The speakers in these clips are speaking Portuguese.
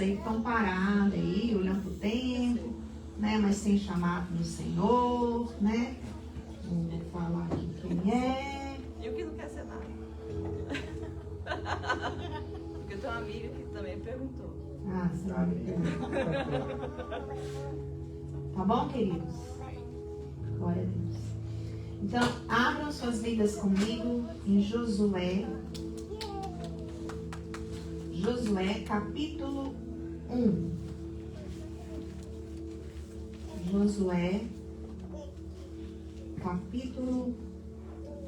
aí que estão paradas aí, olhando pro tempo, né? Mas tem chamado do Senhor, né? Vou falar aqui quem é. E o que não quer ser nada? Porque eu tenho uma amiga que também perguntou. Ah, você vai me perguntar. Tá bom, queridos? Glória a Deus. Então, abram suas Bíblias comigo em Josué. Josué, capítulo 1. Josué, capítulo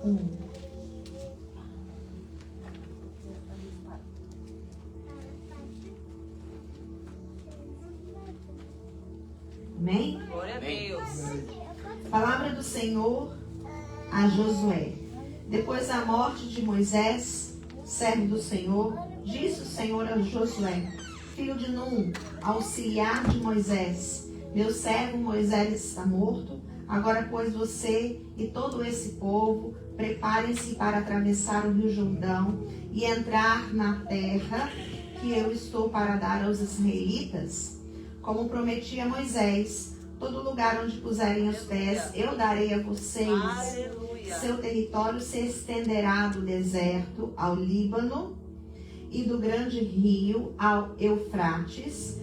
1. Amém? Glória a Deus. Palavra do Senhor a Josué. Depois da morte de Moisés, servo do Senhor, disse o Senhor a Josué, filho de Nun, auxiliar de Moisés: meu servo Moisés está morto. Agora, pois, você e todo esse povo preparem-se para atravessar o rio Jordão e entrar na terra que eu estou para dar aos israelitas. Como prometi a Moisés, todo lugar onde puserem os pés, eu darei a vocês. Aleluia. Seu território se estenderá do deserto ao Líbano e do grande rio ao Eufrates,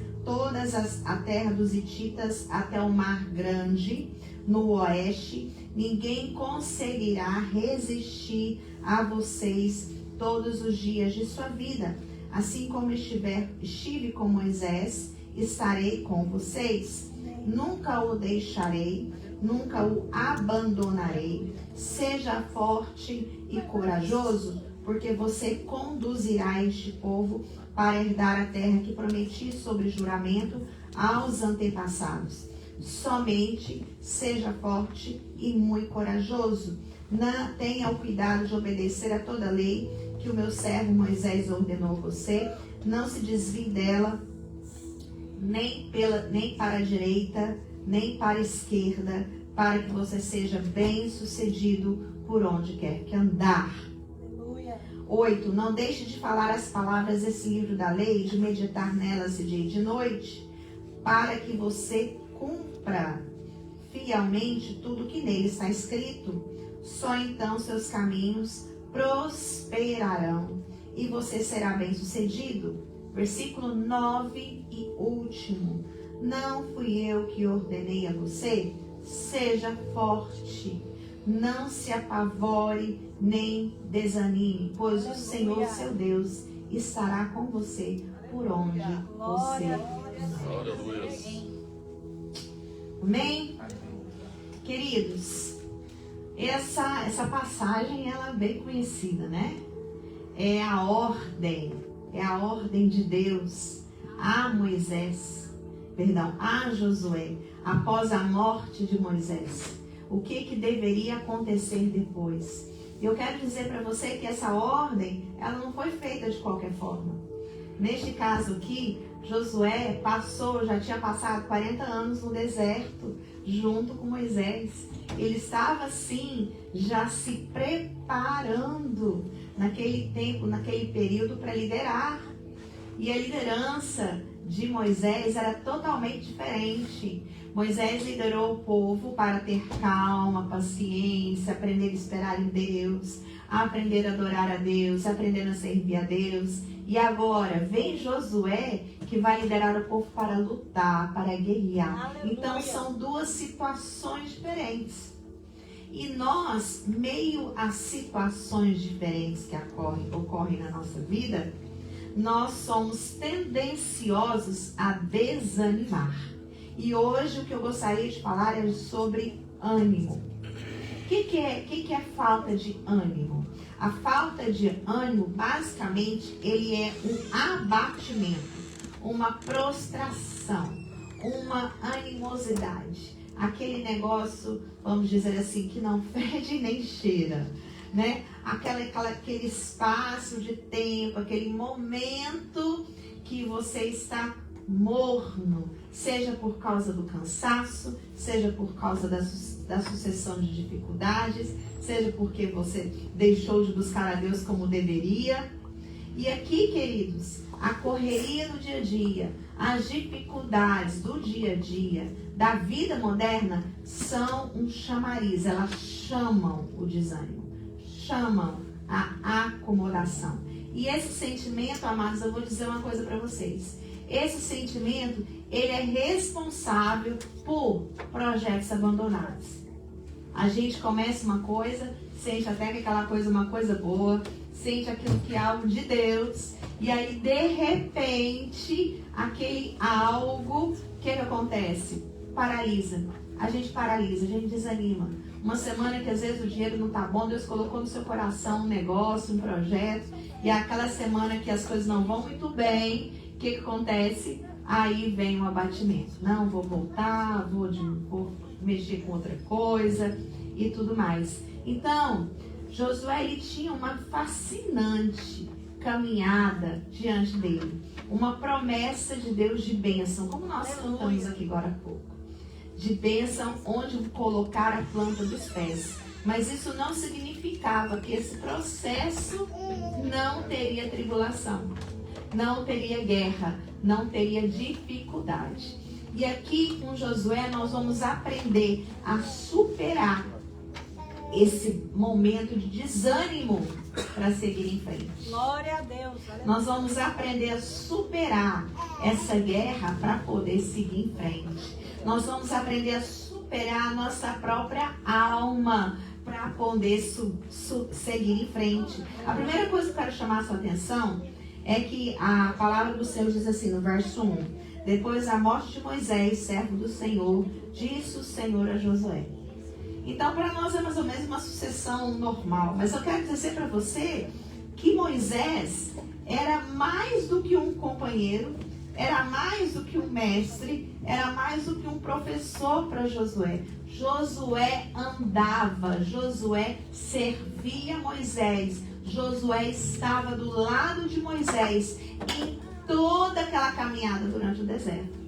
a terra dos hititas até o Mar Grande, no oeste. Ninguém conseguirá resistir a vocês todos os dias de sua vida. Assim como estive com Moisés, estarei com vocês. Nunca o deixarei, nunca o abandonarei. Seja forte e corajoso, porque você conduzirá este povo para herdar a terra que prometi sob juramento aos antepassados. Somente seja forte e muito corajoso. Não tenha o cuidado de obedecer a toda a lei que o meu servo Moisés ordenou a você. Não se desvie dela, nem para a direita, nem para a esquerda, para que você seja bem sucedido por onde quer que andar. 8. Não deixe de falar as palavras desse livro da lei, de meditar nelas de dia e de noite, para que você cumpra fielmente tudo que nele está escrito. Só então seus caminhos prosperarão e você será bem sucedido. Versículo 9 e último. Não fui eu que ordenei a você? Seja forte. Não se apavore nem desanime, pois o Senhor, seu Deus, estará com você por onde você estiver. Amém? Queridos, essa passagem ela é bem conhecida, né? É a ordem de Deus a Josué, após a morte de Moisés. O que deveria acontecer depois? Eu quero dizer para você que essa ordem, ela não foi feita de qualquer forma. Neste caso aqui, Josué já tinha passado 40 anos no deserto, junto com Moisés. Ele estava assim, já se preparando naquele tempo, naquele período para liderar. E a liderança de Moisés era totalmente diferente. Moisés liderou o povo para ter calma, paciência, aprender a esperar em Deus, aprender a adorar a Deus, aprender a servir a Deus. E agora vem Josué, que vai liderar o povo para lutar, para guerrear. Aleluia. Então são duas situações diferentes. E nós, meio a situações diferentes que ocorrem na nossa vida, nós somos tendenciosos a desanimar. E hoje o que eu gostaria de falar é sobre ânimo. O que é falta de ânimo? A falta de ânimo, basicamente, ele é um abatimento, uma prostração, uma animosidade. Aquele negócio, vamos dizer assim, que não fede nem cheira, né? Aquele espaço de tempo, aquele momento que você está morno, seja por causa do cansaço, seja por causa da sucessão de dificuldades, seja porque você deixou de buscar a Deus como deveria. E aqui, queridos, a correria do dia a dia, as dificuldades do dia a dia, da vida moderna, são um chamariz. Elas chamam o desânimo, chamam a acomodação. E esse sentimento, amados, eu vou dizer uma coisa para vocês. Esse sentimento, ele é responsável por projetos abandonados. A gente começa uma coisa, sente até que aquela coisa é uma coisa boa, sente aquilo que é algo de Deus, e aí de repente, aquele algo, o que acontece? Paralisa. A gente paralisa, a gente desanima. Uma semana que às vezes o dinheiro não está bom, Deus colocou no seu coração um negócio, um projeto, e aquela semana que as coisas não vão muito bem, o que acontece? Aí vem um abatimento. Não, vou voltar, vou mexer com outra coisa e tudo mais. Então, Josué, ele tinha uma fascinante caminhada diante dele. Uma promessa de Deus de bênção, como nós cantamos aqui agora há pouco. De bênção onde colocar a planta dos pés. Mas isso não significava que esse processo não teria tribulação, não teria guerra, não teria dificuldade. E aqui com Josué nós vamos aprender a superar esse momento de desânimo para seguir em frente. Glória a Deus. Nós vamos aprender a superar essa guerra para poder seguir em frente. Nós vamos aprender a superar a nossa própria alma para poder seguir em frente. A primeira coisa que eu quero chamar a sua atenção é que a palavra do Senhor diz assim no verso 1. Depois da morte de Moisés, servo do Senhor, disse o Senhor a Josué. Então, para nós é mais ou menos uma sucessão normal. Mas eu quero dizer para você que Moisés era mais do que um companheiro, era mais do que um mestre, era mais do que um professor para Josué. Josué andava, Josué servia Moisés, Josué estava do lado de Moisés em toda aquela caminhada durante o deserto.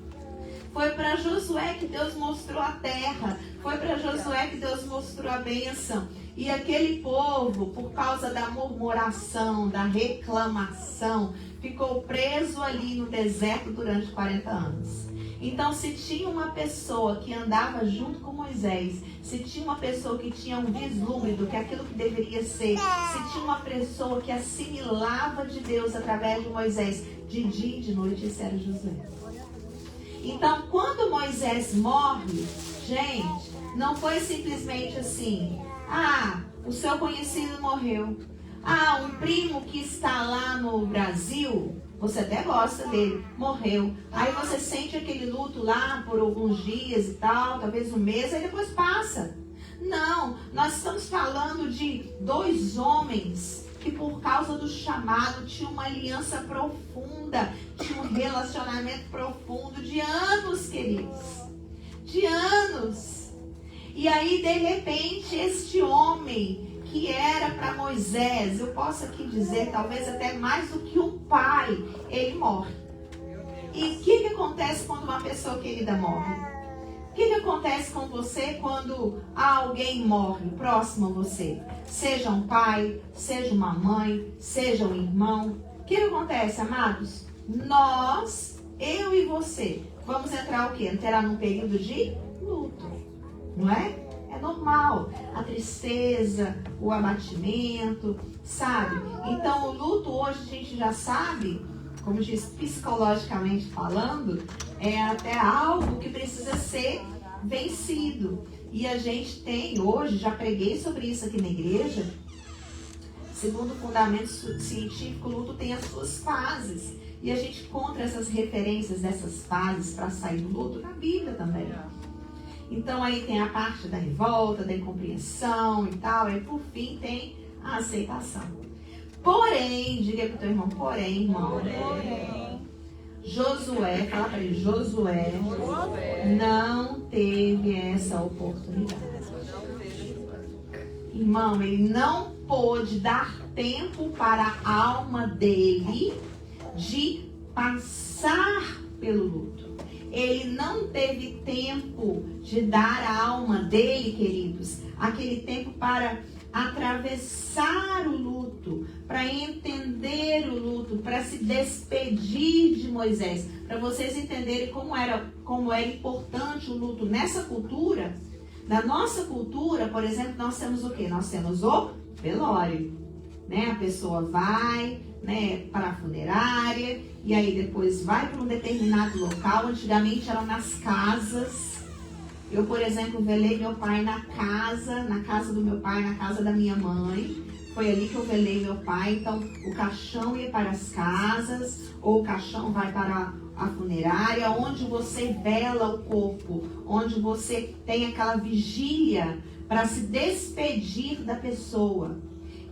Foi para Josué que Deus mostrou a terra. Foi para Josué que Deus mostrou a bênção. E aquele povo, por causa da murmuração, da reclamação, ficou preso ali no deserto durante 40 anos. Então, se tinha uma pessoa que andava junto com Moisés, se tinha uma pessoa que tinha um vislumbre do que aquilo que deveria ser, se tinha uma pessoa que assimilava de Deus através de Moisés, de dia e de noite, esse era Josué. Então, quando Moisés morre, gente, não foi simplesmente assim, o seu conhecido morreu. Um primo que está lá no Brasil, você até gosta dele, morreu. Aí você sente aquele luto lá por alguns dias e tal, talvez um mês, aí depois passa. Não, nós estamos falando de dois homens que por causa do chamado tinham uma aliança profunda, tinham um relacionamento profundo de anos, queridos. De anos. E aí, de repente, este homem que era para Moisés, eu posso aqui dizer, talvez até mais do que um pai, ele morre. E o que acontece quando uma pessoa querida morre? O que acontece com você quando alguém morre próximo a você? Seja um pai, seja uma mãe, seja um irmão. O que acontece, amados? Nós, eu e você, vamos entrar o quê? Entrar num período de luto, não é? É normal, a tristeza, o abatimento, sabe? Então, o luto hoje a gente já sabe, como diz psicologicamente falando, é até algo que precisa ser vencido. E a gente tem hoje, já preguei sobre isso aqui na igreja, segundo o fundamento científico, o luto tem as suas fases. E a gente encontra essas referências dessas fases para sair do luto na Bíblia também. Então aí tem a parte da revolta, da incompreensão e tal, e por fim tem a aceitação. Porém, diga para o teu irmão, porém, irmão, Josué, fala para ele, Josué não teve essa oportunidade. Irmão, ele não pôde dar tempo para a alma dele de passar pelo luto. Ele não teve tempo de dar à alma dele, queridos, aquele tempo para atravessar o luto, para entender o luto, para se despedir de Moisés, para vocês entenderem como é importante o luto nessa cultura. Na nossa cultura, por exemplo, nós temos o quê? Nós temos o velório, né? A pessoa vai, né, para a funerária e aí depois vai para um determinado local. Antigamente eram nas casas. Eu, por exemplo, velei meu pai na casa do meu pai, na casa da minha mãe. Foi ali que eu velei meu pai. Então, o caixão ia para as casas, ou o caixão vai para a funerária, onde você vela o corpo, onde você tem aquela vigília para se despedir da pessoa.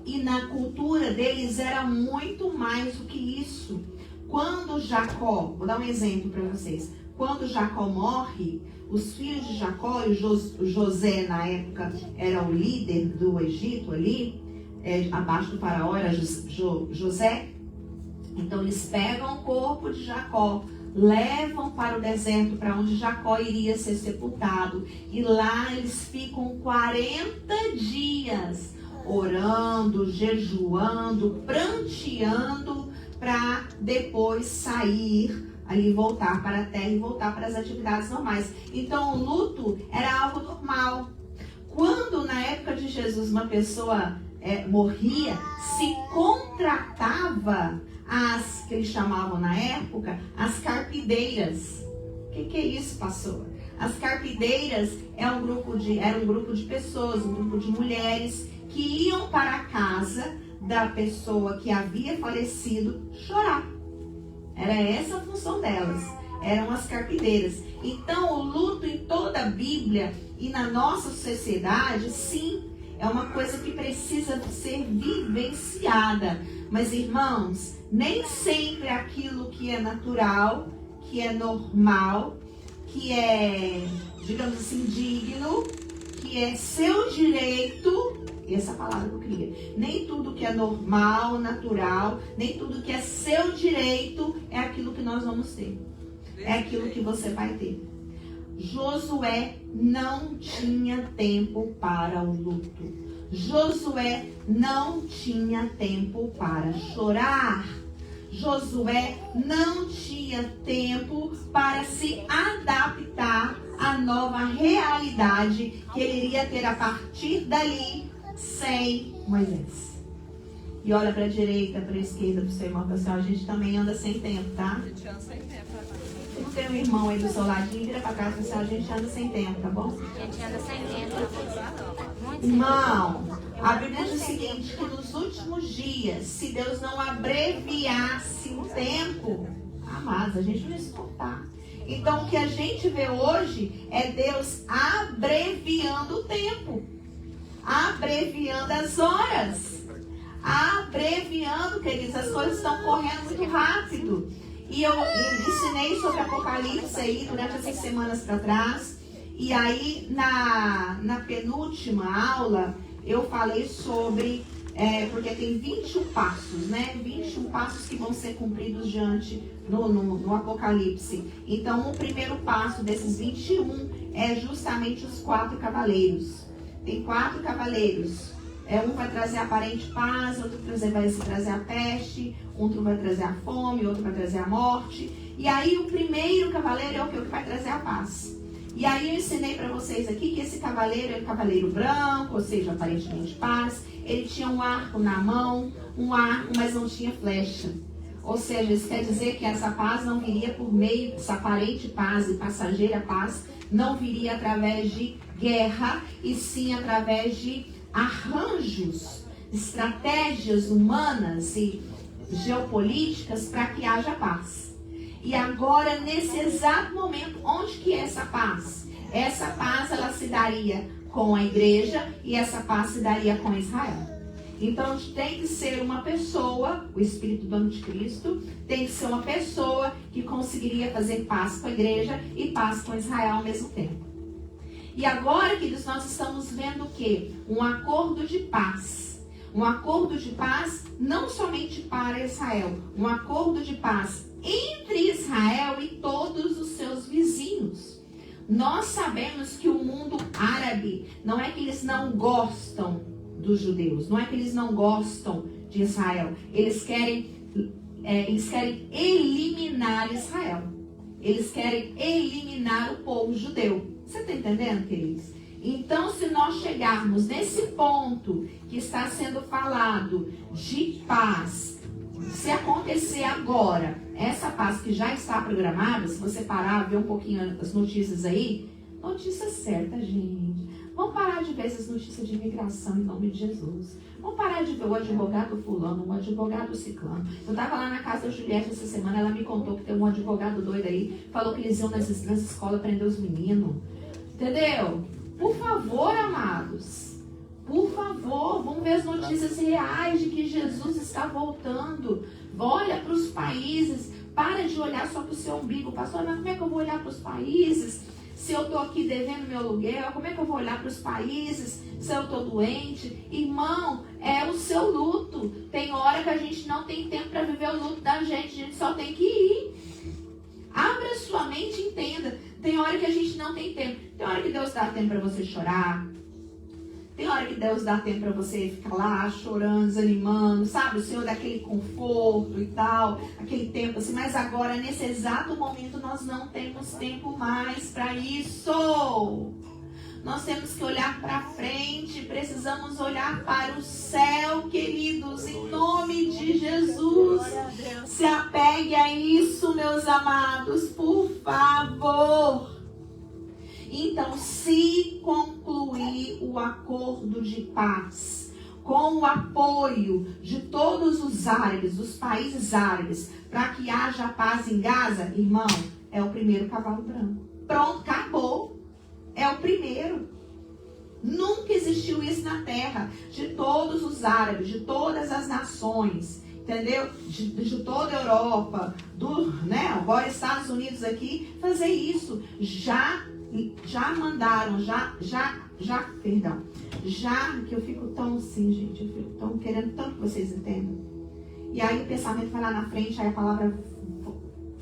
E na cultura deles era muito mais do que isso. Quando Jacó, vou dar um exemplo para vocês. Quando Jacó morre, os filhos de Jacó, e José na época era o líder do Egito ali, abaixo do faraó era José. Então eles pegam o corpo de Jacó, levam para o deserto, para onde Jacó iria ser sepultado. E lá eles ficam 40 dias orando, jejuando, pranteando, para depois sair ali, voltar para a terra e voltar para as atividades normais. Então o luto era algo normal. Quando na época de Jesus uma pessoa morria, se contratava as que eles chamavam na época as carpideiras. O que é isso, pastor? As carpideiras era um grupo de pessoas, um grupo de mulheres que iam para a casa da pessoa que havia falecido chorar. Era essa a função delas. Eram as carpideiras. Então, o luto em toda a Bíblia e na nossa sociedade, sim, é uma coisa que precisa ser vivenciada. Mas, irmãos, nem sempre aquilo que é natural, que é normal, que é, digamos assim, digno, que é seu direito, essa palavra que eu queria, nem tudo que é normal, natural, nem tudo que é seu direito é aquilo que nós vamos ter. É aquilo que você vai ter. Josué não tinha tempo para o luto. Josué não tinha tempo para chorar. Josué não tinha tempo para se adaptar à nova realidade que ele iria ter a partir dali sem Moisés. E olha para a direita, para a esquerda, para o seu irmão, pessoal, a gente também anda sem tempo, tá? A gente anda sem tempo. Não tem um irmão aí do seu ladinho, vira para cá, pessoal, a gente anda sem tempo, tá bom? A gente anda sem tempo. Muito sem Irmão, a Bíblia diz o seguinte, que nos últimos dias, se Deus não abreviasse o tempo, amados, a gente não ia suportar. Então, o que a gente vê hoje é Deus abreviando o tempo, abreviando as horas, abreviando, queridos, as coisas estão correndo muito rápido. E eu ensinei sobre Apocalipse aí durante essas semanas para trás. E aí, na penúltima aula, eu falei sobre, porque tem 21 passos, né? 21 passos que vão ser cumpridos diante no Apocalipse. Então, o primeiro passo desses 21 é justamente os 4 cavaleiros. Tem 4 cavaleiros. Um vai trazer a aparente paz, outro vai trazer a peste, outro vai trazer a fome, outro vai trazer a morte. E aí o primeiro cavaleiro é o que vai trazer a paz. E aí eu ensinei para vocês aqui que esse cavaleiro é o cavaleiro branco, ou seja, aparentemente paz. Ele tinha um arco na mão, mas não tinha flecha. Ou seja, isso quer dizer que essa paz não viria por meio, essa aparente paz e passageira paz, não viria através de guerra, e sim através de arranjos, estratégias humanas e geopolíticas para que haja paz. E agora, nesse exato momento, onde que é essa paz? Essa paz, ela se daria com a igreja e essa paz se daria com Israel. Então, tem que ser uma pessoa, o Espírito do Anticristo, tem que ser uma pessoa que conseguiria fazer paz com a igreja e paz com Israel ao mesmo tempo. E agora, queridos, nós estamos vendo o quê? Um acordo de paz. Um acordo de paz não somente para Israel, um acordo de paz entre Israel e todos os seus vizinhos. Nós sabemos que o mundo árabe, não é que eles não gostam dos judeus. Não é que eles não gostam de Israel. Eles querem eliminar Israel. Eles querem eliminar o povo judeu. Você está entendendo, queridos? Então, se nós chegarmos nesse ponto que está sendo falado de paz, se acontecer agora, essa paz que já está programada, se você parar, ver um pouquinho as notícias aí, notícia certa, gente. Vamos parar de ver essas notícias de imigração em nome de Jesus. Vamos parar de ver o advogado fulano, o advogado ciclano. Eu estava lá na casa da Juliette essa semana, ela me contou que tem um advogado doido aí, falou que eles iam nas escolas prender os meninos. Entendeu? Por favor, amados. Por favor, vamos ver as notícias reais de que Jesus está voltando. Olha para os países. Para de olhar só para o seu umbigo. Pastor, mas como é que eu vou olhar para os países se eu estou aqui devendo meu aluguel? Como é que eu vou olhar para os países se eu estou doente? Irmão, é o seu luto. Tem hora que a gente não tem tempo para viver o luto da gente. A gente só tem que ir. Abra sua mente e entenda. Tem hora que a gente não tem tempo. Tem hora que Deus dá tempo para você chorar. Tem hora que Deus dá tempo para você ficar lá chorando, desanimando, sabe? O Senhor dá aquele conforto e tal, aquele tempo assim. Mas agora, nesse exato momento, nós não temos tempo mais para isso. Nós temos que olhar para frente, precisamos olhar para o céu, queridos, em nome de Jesus. Se apegue a isso, meus amados, por favor. Então, se concluir o acordo de paz, com o apoio de todos os árabes, dos países árabes, para que haja paz em Gaza, irmão, é o primeiro cavalo branco. Pronto, acabou. É o primeiro. Nunca existiu isso na terra. De todos os árabes, de todas as nações, entendeu? De toda a Europa, agora Estados Unidos aqui, fazer isso. Já mandaram, que eu fico tão assim, gente, eu fico tão querendo tanto que vocês entendam. E aí o pensamento vai lá na frente, aí a palavra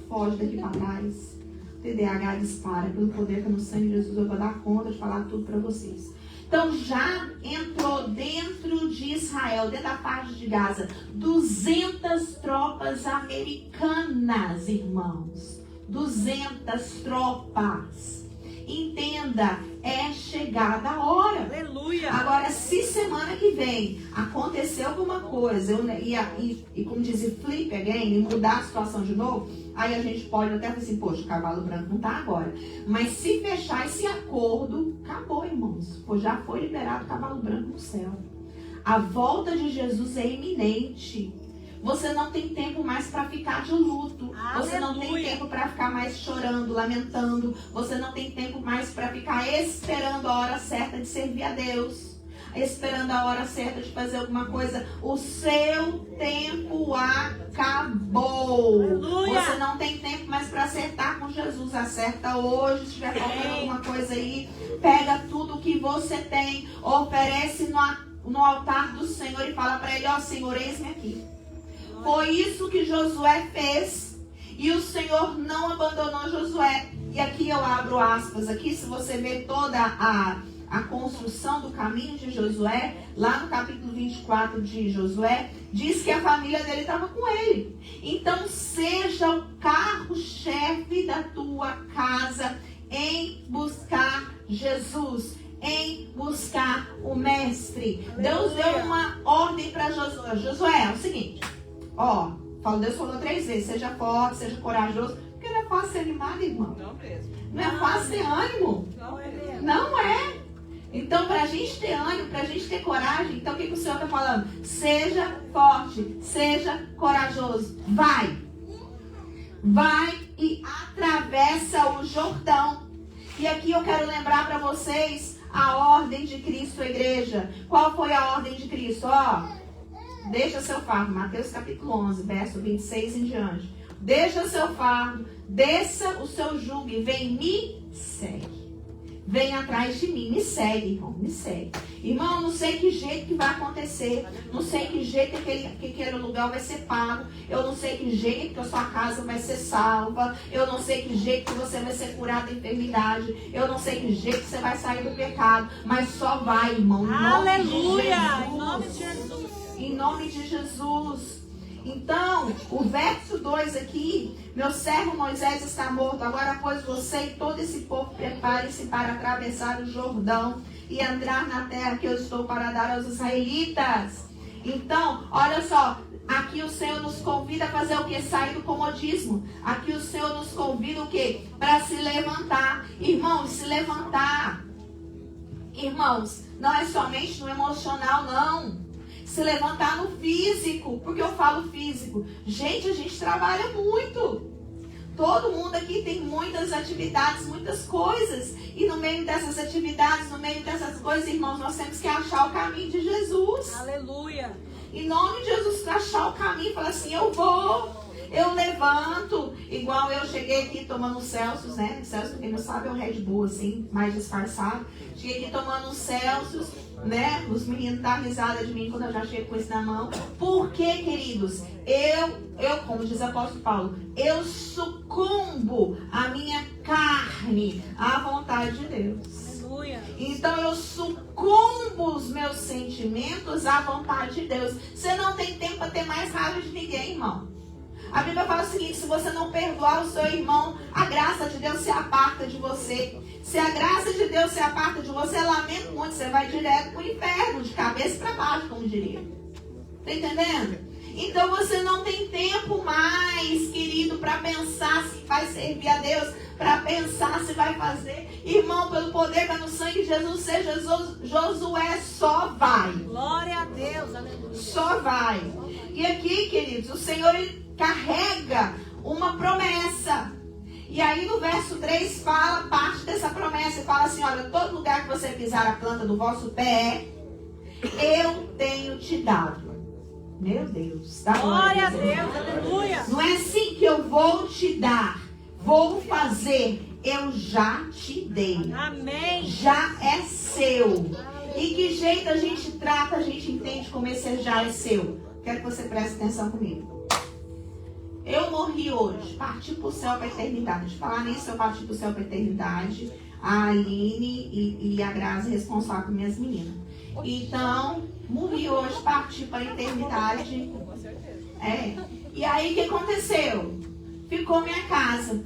foge daqui para trás. TDAH dispara, pelo poder que é no sangue de Jesus, eu vou dar conta de falar tudo para vocês. Então já entrou dentro de Israel, dentro da parte de Gaza, 200 tropas americanas, irmãos. 200 tropas. Entenda, é chegada a hora. Aleluia. Agora, se semana que vem acontecer alguma coisa, e como diz, flip again, e mudar a situação de novo, aí a gente pode até falar assim, poxa, o cavalo branco não está agora. Mas se fechar esse acordo, acabou, irmãos. Pois já foi liberado o cavalo branco no céu. A volta de Jesus é iminente. Você não tem tempo mais para ficar de luto. Você não tem tempo para ficar mais chorando, lamentando. Você não tem tempo mais para ficar esperando a hora certa de servir a Deus. Esperando a hora certa de fazer alguma coisa. O seu tempo acabou. Aleluia. Você não tem tempo mais para acertar com Jesus. Acerta hoje. Se estiver faltando alguma coisa aí, pega tudo que você tem, oferece no altar do Senhor e fala para ele, ó Senhor, eis-me aqui. Foi isso que Josué fez. E o Senhor não abandonou Josué. E aqui eu abro aspas. Aqui, se você ver toda a construção do caminho de Josué, lá no capítulo 24 de Josué, diz que a família dele estava com ele. Então, seja o carro-chefe da tua casa em buscar Jesus, em buscar o Mestre. Deus deu uma ordem para Josué. Josué, é o seguinte, Deus falou 3 vezes, seja forte, seja corajoso, porque não é fácil ser animado, irmão. Não mesmo. Não é fácil ter ânimo. Não é mesmo. Não é. Então, para a gente ter ânimo, para a gente ter coragem, então o que o Senhor está falando? Seja forte, seja corajoso. Vai e atravessa o Jordão. E aqui eu quero lembrar para vocês a ordem de Cristo, a igreja. Qual foi a ordem de Cristo? Deixa seu fardo, Mateus capítulo 11, verso 26 em diante. Deixa seu fardo, desça o seu jugo e vem me segue. vem atrás de mim. Me segue, irmão, me segue. Irmão, não sei que jeito que vai acontecer. Não sei que jeito que aquele lugar vai ser pago. Eu não sei que jeito que a sua casa vai ser salva. Eu não sei que jeito que você vai ser curado da enfermidade. Eu não sei que jeito que você vai sair do pecado. Mas só vai, irmão. Aleluia! Em nome de Jesus. Em nome de Jesus. Então, o verso 2 aqui, meu servo Moisés está morto, agora pois você e todo esse povo preparem-se para atravessar o Jordão e entrar na terra que eu estou para dar aos israelitas. Então, olha só, aqui o Senhor nos convida a fazer o que? Sair do comodismo. Aqui o Senhor nos convida o que? Para se levantar. Irmãos, se levantar. Irmãos, não é somente no emocional, não. Se levantar no físico. Por que eu falo físico? Gente, a gente trabalha muito. Todo mundo aqui tem muitas atividades, muitas coisas. E no meio dessas atividades, no meio dessas coisas, irmãos, nós temos que achar o caminho de Jesus. Aleluia. Em nome de Jesus, achar o caminho. Falar assim, eu vou. Eu levanto. Igual eu cheguei aqui tomando um Celsius, né? Celsius, quem não sabe, é um Red Bull, assim, mais disfarçado. Cheguei aqui tomando um Celsius, né? Os meninos dão risada de mim quando eu já chego com isso na mão. Por quê, queridos? Eu, como diz o apóstolo Paulo, eu sucumbo a minha carne à vontade de Deus. Aleluia. Então eu sucumbo os meus sentimentos à vontade de Deus. Você não tem tempo para ter mais raiva de ninguém, irmão. A Bíblia fala o seguinte, se você não perdoar o seu irmão, a graça de Deus se aparta de você. Se a graça de Deus se aparta de você, lamento muito, você vai direto para o inferno, de cabeça para baixo, como diria. Tá entendendo? Então você não tem tempo mais, querido, para pensar se vai servir a Deus, para pensar se vai fazer. Irmão, pelo poder que é no sangue de Jesus, seja Josué, só vai. Glória a Deus, aleluia. Só vai. E aqui, queridos, o Senhor ele carrega uma promessa. E aí no verso 3 fala parte dessa promessa. E fala assim, olha, todo lugar que você pisar a planta do vosso pé, eu tenho te dado. Meu Deus. Tá. Glória a Deus, aleluia. Não é assim que eu vou te dar, vou fazer. Eu já te dei. Amém. Já é seu. E que jeito a gente trata, a gente entende como esse já é seu. Quero que você preste atenção comigo. Eu morri hoje, parti para o céu para a eternidade. Falar nisso, eu parti para o céu para a eternidade. A Aline e a Grazi responsável por minhas meninas. Então, morri hoje, parti para a eternidade. Com certeza. E aí, o que aconteceu? Ficou minha casa.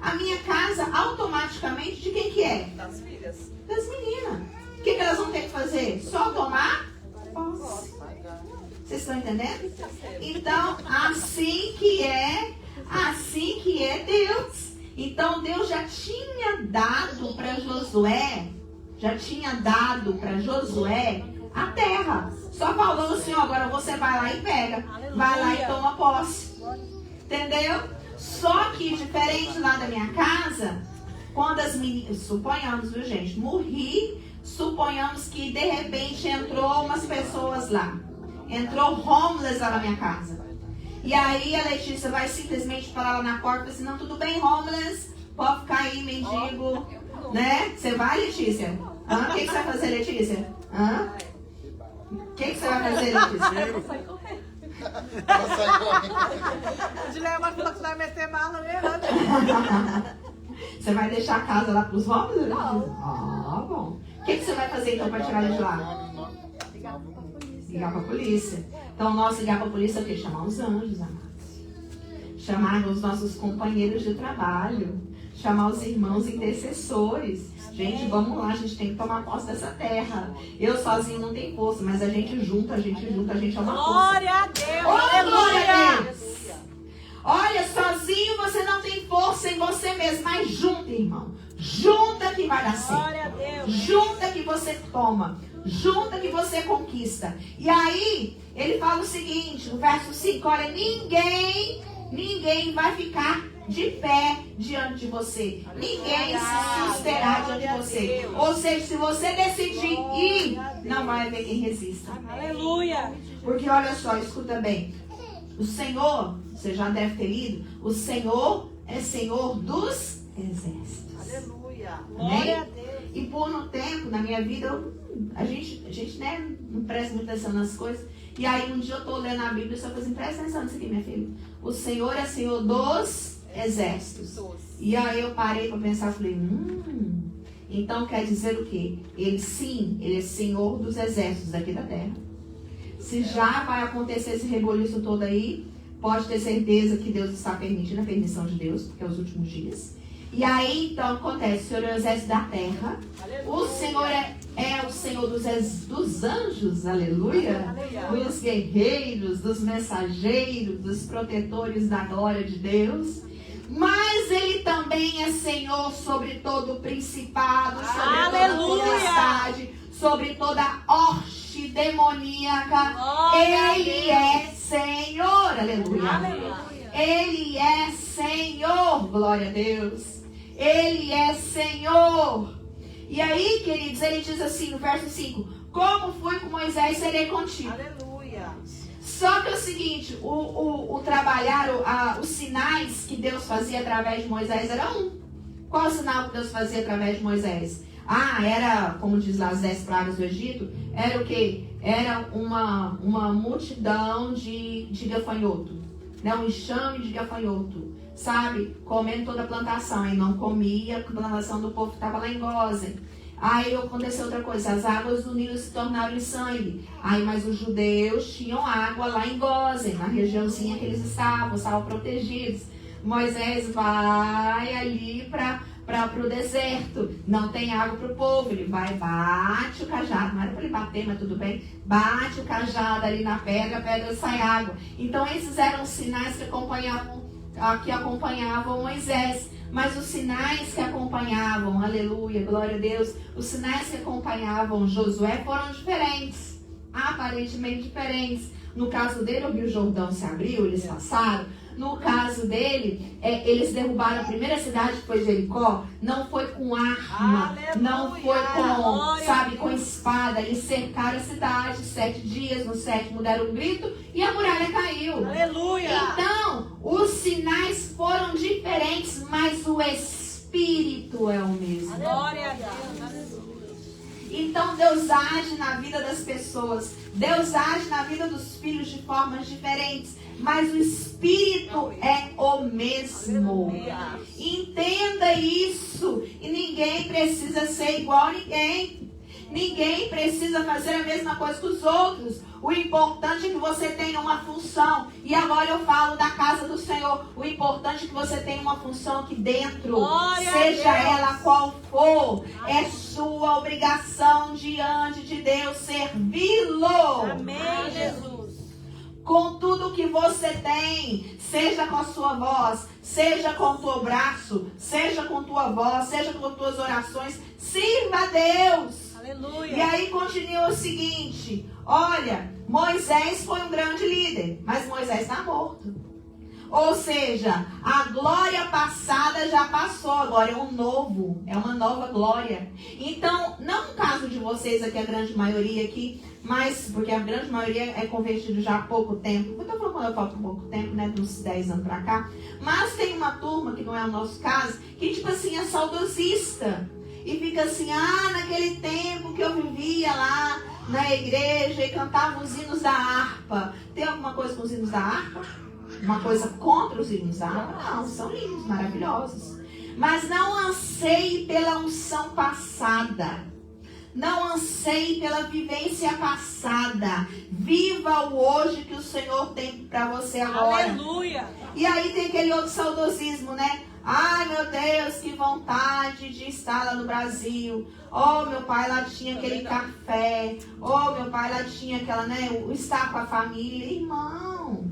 A minha casa, automaticamente, de quem que é? Das filhas. Das meninas. O que elas vão ter que fazer? Só tomar posse. Vocês estão entendendo? Então, assim que é Deus. Então, Deus já tinha dado para Josué, a terra. Só falou assim, ó, agora você vai lá e pega. Aleluia. Vai lá e toma posse. Entendeu? Só que, diferente lá da minha casa, quando as meninas, suponhamos, viu gente, morri, suponhamos que de repente entrou umas pessoas lá. Entrou homeless lá na minha casa. E aí a Letícia vai simplesmente falar lá na porta, assim, não, tudo bem, homeless, pode ficar aí, mendigo, né? Você vai, Letícia? O que você vai fazer, Letícia? O que você vai fazer, Letícia? A Dilema falou que você vai meter mala mesmo. Você vai deixar a casa lá pros homeless? Ah, bom. O que você vai fazer então para tirar eles de lá? Ligar para a polícia. Então, nós ligar para a polícia é o quê? Chamar os anjos, amados. Chamar os nossos companheiros de trabalho. Chamar os irmãos intercessores. Gente, vamos lá, a gente tem que tomar posse dessa terra. Eu sozinho não tenho força, mas a gente junta, a gente é uma força. Glória a Deus, Oh, glória a aleluia. Deus. Olha, sozinho você não tem força em você mesmo, mas junta, irmão. Junta que vai dar certo. Glória a Deus. Junta que você toma. Junta que você conquista. E aí, ele fala o seguinte, no verso 5, olha, ninguém vai ficar de pé diante de você. Ninguém se susterá diante de você. Ou seja, se você decidir ir, não vai haver quem resista. Aleluia. Porque olha só, escuta bem. O Senhor, você já deve ter lido, o Senhor é Senhor dos exércitos. Aleluia. Amém? Glória a Deus. E por um tempo na minha vida, a gente né, não presta muita atenção nas coisas. E aí um dia eu estou lendo a Bíblia e só falei assim, presta atenção nisso aqui, minha filha. O Senhor é Senhor dos exércitos. E aí eu parei para pensar, falei, então quer dizer o quê? Ele é Senhor dos exércitos aqui da terra. Se já vai acontecer esse reboliço todo aí, pode ter certeza que Deus está permitindo, a permissão de Deus, porque é os últimos dias. E aí, então, acontece, o Senhor é o exército da terra. Aleluia. O Senhor é o Senhor dos anjos, aleluia. Aleluia. Dos guerreiros, dos mensageiros, dos protetores da glória de Deus. Mas Ele também é Senhor sobre todo o principado, sobre toda potestade, sobre toda hoste demoníaca. Ele é Senhor, aleluia. Aleluia. Ele é Senhor, glória a Deus. Ele é Senhor. E aí, queridos, ele diz assim no verso 5: como fui com Moisés, serei contigo. Aleluia. Só que é o seguinte, o trabalhar, os sinais que Deus fazia através de Moisés era um. Qual o sinal que Deus fazia através de Moisés? Era, como diz lá, as 10 pragas do Egito, era o quê? Era uma multidão de gafanhoto, né? Um enxame de gafanhoto, sabe? Comendo toda a plantação, e não comia, a plantação do povo estava lá em Gósen. Aí aconteceu outra coisa, as águas do Nilo se tornaram em sangue. Mas os judeus tinham água lá em Gósen, na regiãozinha que eles estavam protegidos. Moisés vai ali para o deserto, não tem água para o povo, ele vai, bate o cajado, não era para ele bater, mas tudo bem, bate o cajado ali na pedra, a pedra sai água. Então esses eram os sinais que acompanhavam Moisés. Mas os sinais que acompanhavam, aleluia, glória a Deus, os sinais que acompanhavam Josué foram diferentes, aparentemente diferentes. No caso dele, o Rio Jordão se abriu, eles passaram. No caso dele, eles derrubaram a primeira cidade, que foi Jericó. Não foi com arma, aleluia, não foi com espada. Eles cercaram a cidade 7 dias. No 7º deram um grito e a muralha caiu. Aleluia! Então, os sinais foram diferentes, mas o Espírito é o mesmo. Glória a Deus. Então Deus age na vida das pessoas. Deus age na vida dos filhos de formas diferentes. Mas o Espírito é o mesmo. Entenda isso. E ninguém precisa ser igual a ninguém. Ninguém precisa fazer a mesma coisa que os outros. O importante é que você tenha uma função. E agora eu falo da casa do Senhor. O importante é que você tenha uma função aqui dentro. Seja ela qual for. É sua obrigação diante de Deus servi-lo. Amém, Jesus. Com tudo que você tem, seja com a sua voz, seja com o teu braço, seja com tua voz, seja com tuas orações, sirva a Deus. Aleluia. E aí continua o seguinte, olha, Moisés foi um grande líder, mas Moisés está morto. Ou seja, a glória passada já passou, agora é uma nova glória. Então, não no caso de vocês aqui, a grande maioria aqui, mas, porque a grande maioria é convertido já há pouco tempo. Eu estou falando há pouco tempo, né, de uns 10 anos pra cá. Mas tem uma turma, que não é o nosso caso, que tipo assim, é saudosista. E fica assim, naquele tempo que eu vivia lá na igreja e cantava os hinos da harpa. Tem alguma coisa com os hinos da harpa? Uma coisa contra os hinos da harpa? Não, são lindos, maravilhosos. Mas não anseie pela unção passada. Não anseie pela vivência passada. Viva o hoje que o Senhor tem para você agora. Aleluia! E aí tem aquele outro saudosismo, né? Ai, meu Deus, que vontade de estar lá no Brasil. Oh, meu pai lá tinha aquele café. Oh, meu pai lá tinha aquela, né? O estar com a família. Irmão,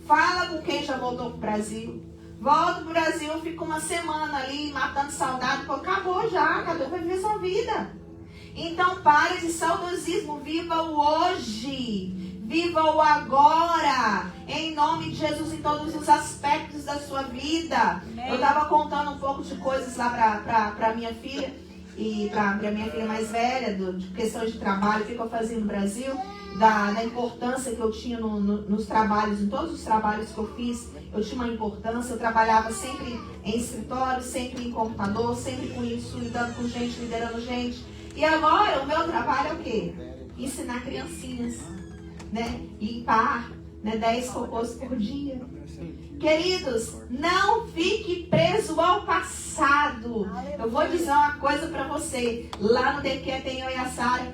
fala com quem já voltou pro Brasil. Volta pro Brasil, fica uma semana ali matando saudade. Pô, acabou já, cada um vai viver sua vida. Então pare de saudosismo, viva o hoje, viva o agora, em nome de Jesus, em todos os aspectos da sua vida. Amém. Eu estava contando um pouco de coisas lá para minha filha, e para minha filha mais velha, de questões de trabalho, o que eu fazia no Brasil. da importância que eu tinha nos trabalhos, em todos os trabalhos que eu fiz, eu tinha uma importância. Eu trabalhava sempre em escritório, sempre em computador, sempre com isso, lidando com gente, liderando gente. E agora o meu trabalho é o quê? Ensinar criancinhas, né? Limpar, né? 10 cocôs por dia. Queridos, não fique preso ao passado. Eu vou dizer uma coisa pra você. Lá no DQ tem eu e a Sara.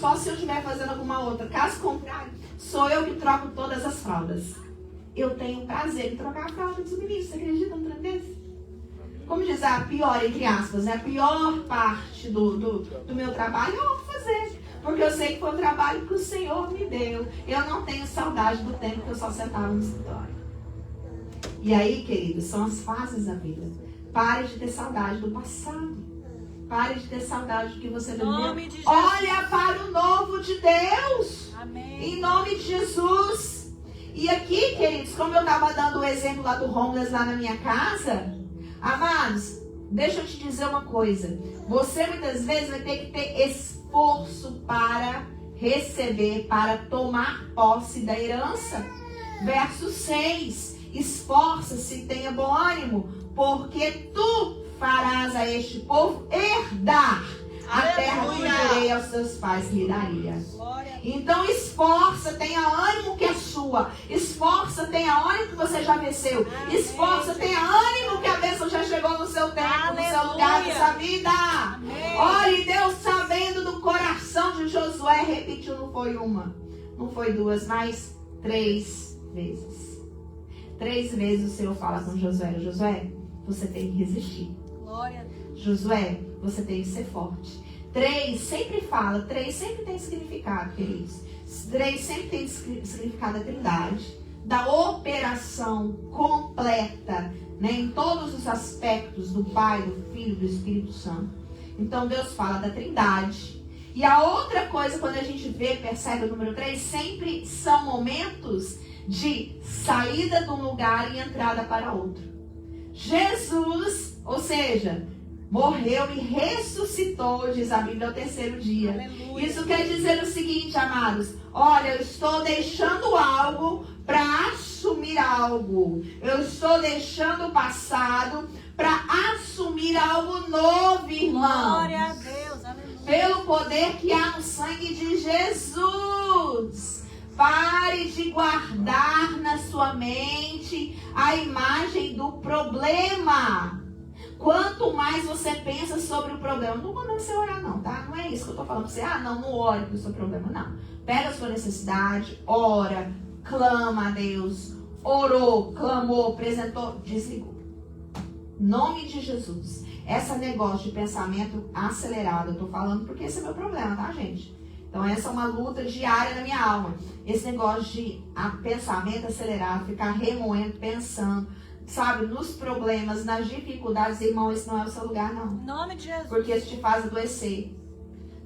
Só se eu estiver fazendo alguma outra. Caso contrário, sou eu que troco todas as fraldas. Eu tenho prazer em trocar a fralda dos meninos. Você acredita num trem desse? Como dizer, a pior, entre aspas, né? A pior parte do meu trabalho eu vou fazer. Porque eu sei que foi o trabalho que o Senhor me deu. Eu não tenho saudade do tempo que eu só sentava no escritório. E aí, queridos, são as fases da vida. Pare de ter saudade do passado. Pare de ter saudade do que você viveu. Olha para o novo de Deus. Amém. Em nome de Jesus. E aqui, queridos, como eu estava dando o exemplo lá do homeless lá na minha casa, amados, deixa eu te dizer uma coisa. Você muitas vezes vai ter que ter esforço para receber, para tomar posse da herança. Verso 6. Esforça-se, tenha bom ânimo, porque tu farás a este povo herdar a terra que darei aos seus pais que lhe daria. Então esforça, tenha ânimo que é sua. Esforça, tenha ânimo que você já venceu. Esforça, tenha ânimo que a bênção já chegou no seu tempo, no seu lugar, na sua vida. Olhe, Deus sabendo do coração de Josué, repetiu, não foi uma, não foi duas, mas 3 vezes. 3 vezes o Senhor fala com Josué. Josué, você tem que resistir. Glória. Josué, você tem que ser forte. 3 sempre fala. 3 sempre tem significado, queridos. 3 sempre tem significado da trindade. Da operação completa, né, em todos os aspectos do Pai, do Filho, do Espírito Santo. Então Deus fala da trindade. E a outra coisa, quando a gente vê, percebe o número 3, sempre são momentos de saída de um lugar e entrada para outro. Jesus, ou seja, morreu e ressuscitou, diz a Bíblia, ao 3º dia. Aleluia. Isso quer dizer o seguinte, amados. Olha, eu estou deixando algo para assumir algo. Eu estou deixando o passado para assumir algo novo, irmãos. Glória a Deus, aleluia. Pelo poder que há no sangue de Jesus. Pare de guardar na sua mente a imagem do problema. Quanto mais você pensa sobre o problema, não manda você orar não, tá? Não é isso que eu tô falando pra você. Não ore pro seu problema, não. Pega a sua necessidade, ora, clama a Deus. Orou, clamou, apresentou, desligou. Nome de Jesus. Esse negócio de pensamento acelerado, eu tô falando porque esse é meu problema, tá, gente? Então essa é uma luta diária na minha alma. Esse negócio de pensamento acelerado, ficar remoendo, pensando, sabe, nos problemas, nas dificuldades, irmão, esse não é o seu lugar, não. Em nome de Jesus. Porque isso te faz adoecer.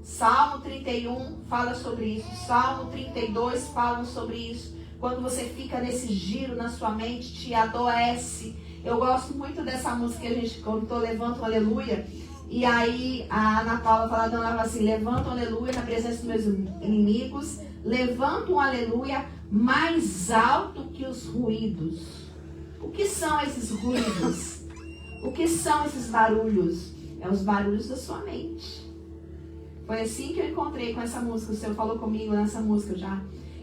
Salmo 31 fala sobre isso. Salmo 32 fala sobre isso. Quando você fica nesse giro na sua mente, te adoece. Eu gosto muito dessa música que a gente cantou, Levanta um Aleluia. E aí a Ana Paula falava assim, levanta um aleluia na presença dos meus inimigos, levanta um aleluia mais alto que os ruídos. O que são esses ruídos? O que são esses barulhos? É os barulhos da sua mente. Foi assim que eu encontrei com essa música, o Senhor falou comigo nessa música já.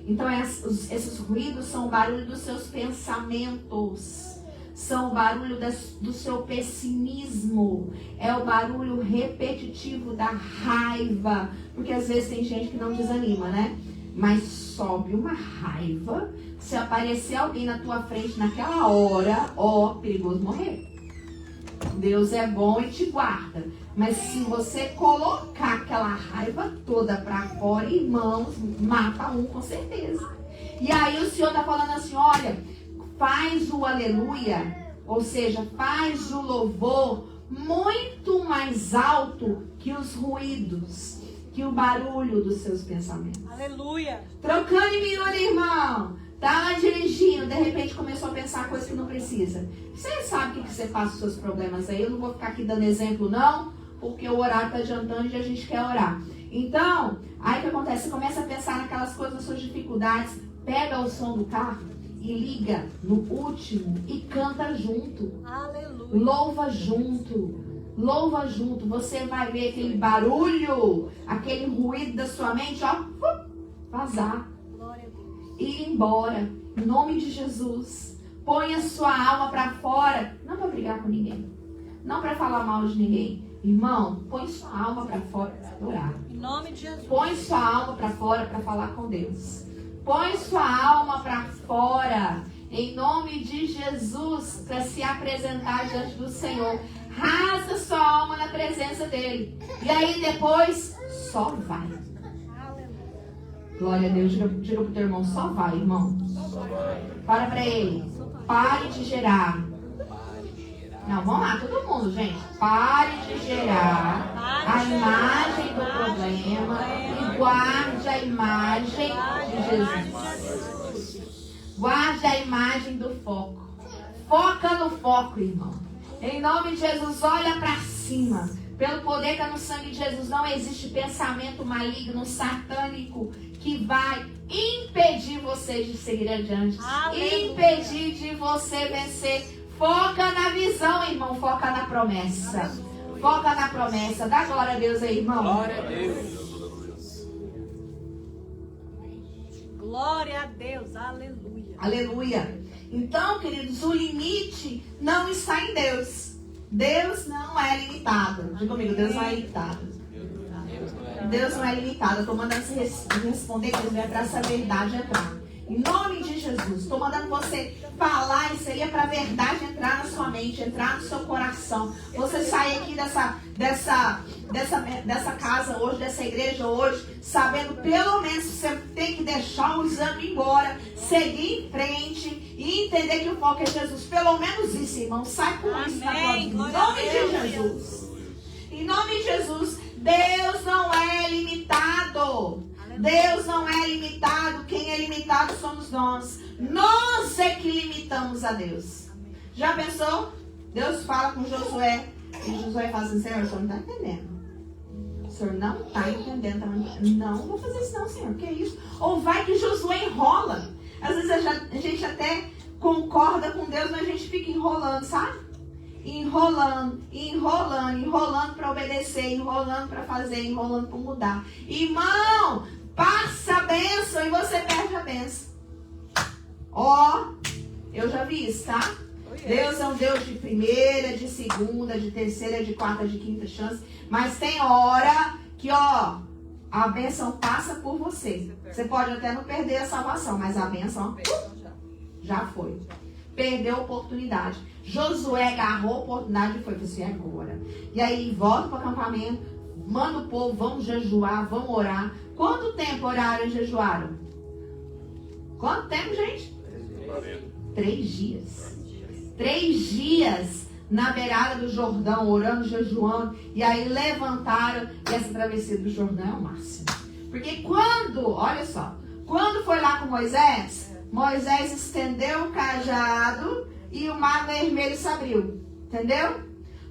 Então esses ruídos são o barulho dos seus pensamentos. São o barulho do seu pessimismo. É o barulho repetitivo da raiva. Porque às vezes tem gente que não desanima, né? Mas sobe uma raiva. Se aparecer alguém na tua frente naquela hora, perigoso morrer. Deus é bom e te guarda. Mas se você colocar aquela raiva toda pra fora, irmãos, mata um com certeza. E aí o Senhor tá falando assim, olha... Faz o aleluia, ou seja, faz o louvor muito mais alto que os ruídos, que o barulho dos seus pensamentos. Aleluia. Trocando em miúdo, irmão. Tá lá dirigindo, de repente começou a pensar coisa que não precisa. Você sabe o que você passa os seus problemas aí. Eu não vou ficar aqui dando exemplo não, porque o horário tá adiantando e a gente quer orar. Então, aí o que acontece? Você começa a pensar naquelas coisas, nas suas dificuldades. Pega o som do carro e liga no último e canta junto. Aleluia. Louva junto. Louva junto. Você vai ver aquele barulho, aquele ruído da sua mente, ó, vazar. Glória a Deus. Ir embora. Em nome de Jesus. Põe a sua alma para fora. Não para brigar com ninguém. Não para falar mal de ninguém. Irmão, põe sua alma para fora para adorar. Em nome de Jesus. Põe sua alma para fora para falar com Deus. Põe sua alma para fora, em nome de Jesus, para se apresentar diante do Senhor. Rasga sua alma na presença dele. E aí depois, só vai. Glória a Deus. Diga pro teu irmão, só vai, irmão. Para ele. Pare de gerar. Não, vamos lá, todo mundo, gente. Pare de gerar a imagem do problema e guarde a imagem de Jesus. Guarde a imagem do foco. Foca no foco, irmão. Em nome de Jesus, olha para cima. Pelo poder que é no sangue de Jesus, não existe pensamento maligno, satânico, que vai impedir vocês de seguir adiante. Impedir de você vencer. Foca na visão, irmão. Foca na promessa. Foca na promessa. Dá glória a Deus aí, irmão. Glória a Deus. Glória a Deus. Aleluia. Aleluia. Então, queridos, o limite não está em Deus. Deus não é limitado. Diga comigo, Deus não é limitado. Deus não é limitado. Eu estou mandando você responder que é para essa verdade entrar. Em nome de Jesus, estou mandando você falar, isso aí é para a verdade entrar na sua mente, entrar no seu coração. Você sair aqui dessa casa hoje, dessa igreja hoje, sabendo pelo menos que você tem que deixar o exame embora, seguir em frente e entender que o foco é Jesus. Pelo menos isso, irmão. Sai com isso na tua vida. Em nome de Jesus. Em nome de Jesus, Deus não é limitado. Deus não é limitado. Quem é limitado somos nós. Nós é que limitamos a Deus. Já pensou? Deus fala com Josué. E Josué fala assim, Senhor, o senhor não está entendendo. O senhor não está entendendo. Não vou fazer isso não, Senhor. Que é isso? Ou vai que Josué enrola. Às vezes a gente até concorda com Deus, mas a gente fica enrolando, sabe? Enrolando para obedecer, enrolando para fazer, enrolando para mudar. Irmão, passa a bênção e você perde a bênção. Ó, eu já vi isso, tá? Deus é um Deus de primeira, de segunda, de terceira, de quarta, de quinta chance. Mas tem hora que, ó, a bênção passa por você. Você pode até não perder a salvação, mas a bênção, ó, já foi. Perdeu a oportunidade. Josué agarrou a oportunidade e foi assim, agora. E aí volta para o acampamento, manda o povo, vamos jejuar, vamos orar. Quanto tempo oraram e jejuaram? Quanto tempo, gente? 3 dias. 3 dias na beirada do Jordão, orando, jejuando. E aí levantaram, e essa travessia do Jordão é o máximo. Porque quando, olha só, quando foi lá com Moisés, Moisés estendeu o cajado e o mar vermelho se abriu. Entendeu?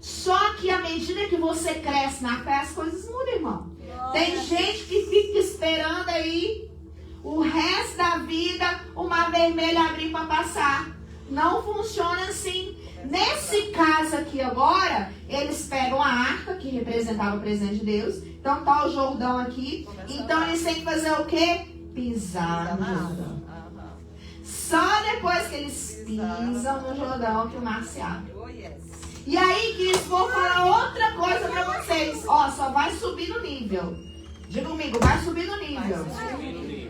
Só que à medida que você cresce na fé, as coisas mudam, irmão. Tem gente que fica esperando aí o resto da vida o mar vermelho abrir para passar. Não funciona assim. Nesse caso aqui agora, eles pegam a arca, que representava o presente de Deus. Então tá o Jordão aqui. Então eles têm que fazer o quê? Pisar no Jordão. Só depois que eles pisam no Jordão que o mar se abre. E aí, queridos, vou falar outra coisa pra vocês. Ó, só vai subir no nível. Diga comigo, vai subir no nível.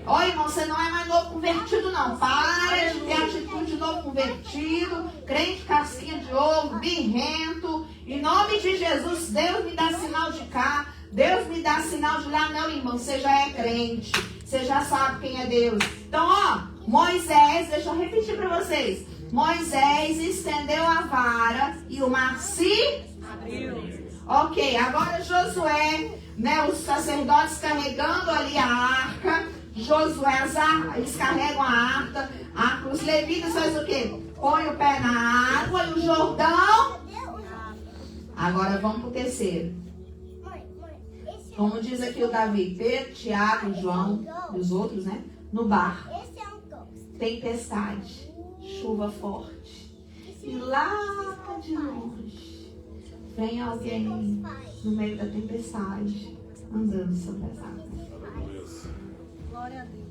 Ó, irmão, você não é mais novo convertido, não. Para de ter atitude de novo convertido, crente casquinha de ovo, birrento. Em nome de Jesus, Deus me dá sinal de cá. Deus me dá sinal de lá. Não, irmão, você já é crente. Você já sabe quem é Deus. Então, ó, Moisés, deixa eu repetir pra vocês. Moisés estendeu a vara e o mar se abriu. Ok, agora Josué, né, os sacerdotes carregando ali a arca. Josué, eles carregam a arca. Os levitas fazem o quê? Põe o pé na água e o Jordão. Agora vamos pro terceiro. Mãe, esse Como diz aqui o Davi, Pedro, Tiago, João e os outros, né? No barco. Tempestade, chuva forte. E lá de longe vem alguém no meio da tempestade andando sobre as águas. Glória a Deus.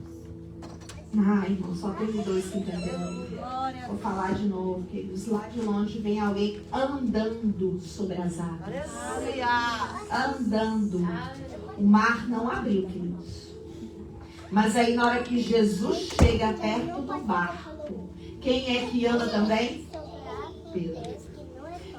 Ah, irmão, só teve 2 que entenderam. Glória a Vou Deus. falar de novo, queridos. Lá de longe vem alguém andando sobre as águas. Andando. O mar não abriu, queridos. Mas aí na hora que Jesus chega perto do barco, quem é que anda também? Pedro.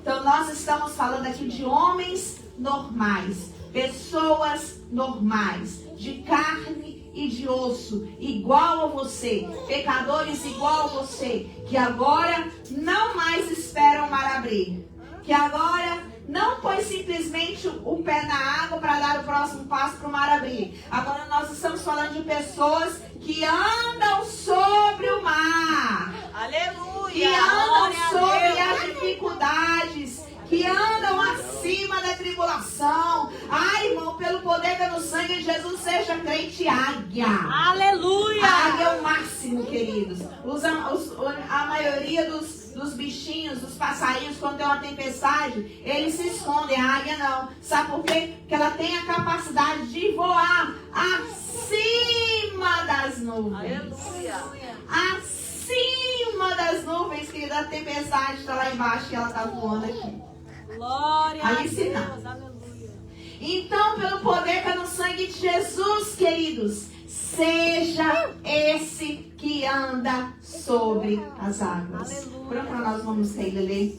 Então nós estamos falando aqui de homens normais, pessoas normais, de carne e de osso, igual a você, pecadores igual a você, que agora não mais esperam o mar abrir, que agora não põe simplesmente o pé na água para dar o próximo passo para o mar abrir. Agora nós estamos falando de pessoas que andam sobre o mar, Aleluia. que andam Glória a sobre Deus. as dificuldades, que andam acima da tribulação. Ai, irmão, pelo poder pelo sangue de Jesus, seja crente águia. Aleluia. A águia é o máximo, queridos. A maioria dos bichinhos, dos passarinhos, quando tem uma tempestade, eles se escondem. A águia não. Sabe por quê? Porque ela tem a capacidade de voar acima das nuvens. Aleluia. Acima das nuvens, querida. A tempestade está lá embaixo e ela está voando aqui. Glória a Aí sim, Deus. Aleluia. Então, pelo poder, pelo sangue de Jesus, queridos, seja esse que anda sobre as águas. Aleluia. Pronto, nós vamos ler, Lelê.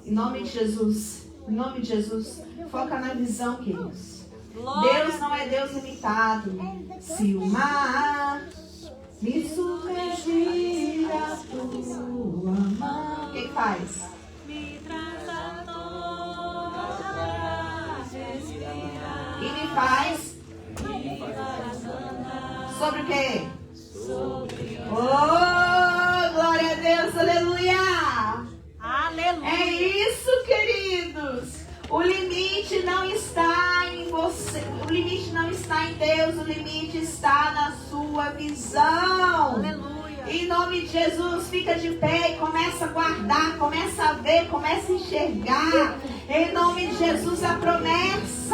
Em nome de Jesus. Em nome de Jesus. Foca na visão, queridos. Glória Deus não é Deus limitado. Se o mar me submergir a tua mão. O que faz? me traz a nova respirar. E me faz sobre o quê? Oh, glória a Deus, aleluia! Aleluia. É isso, queridos. O limite não está em você. O limite não está em Deus. O limite está na sua visão. Aleluia. Em nome de Jesus, fica de pé e começa a guardar, começa a ver, começa a enxergar. Em nome de Jesus, a promessa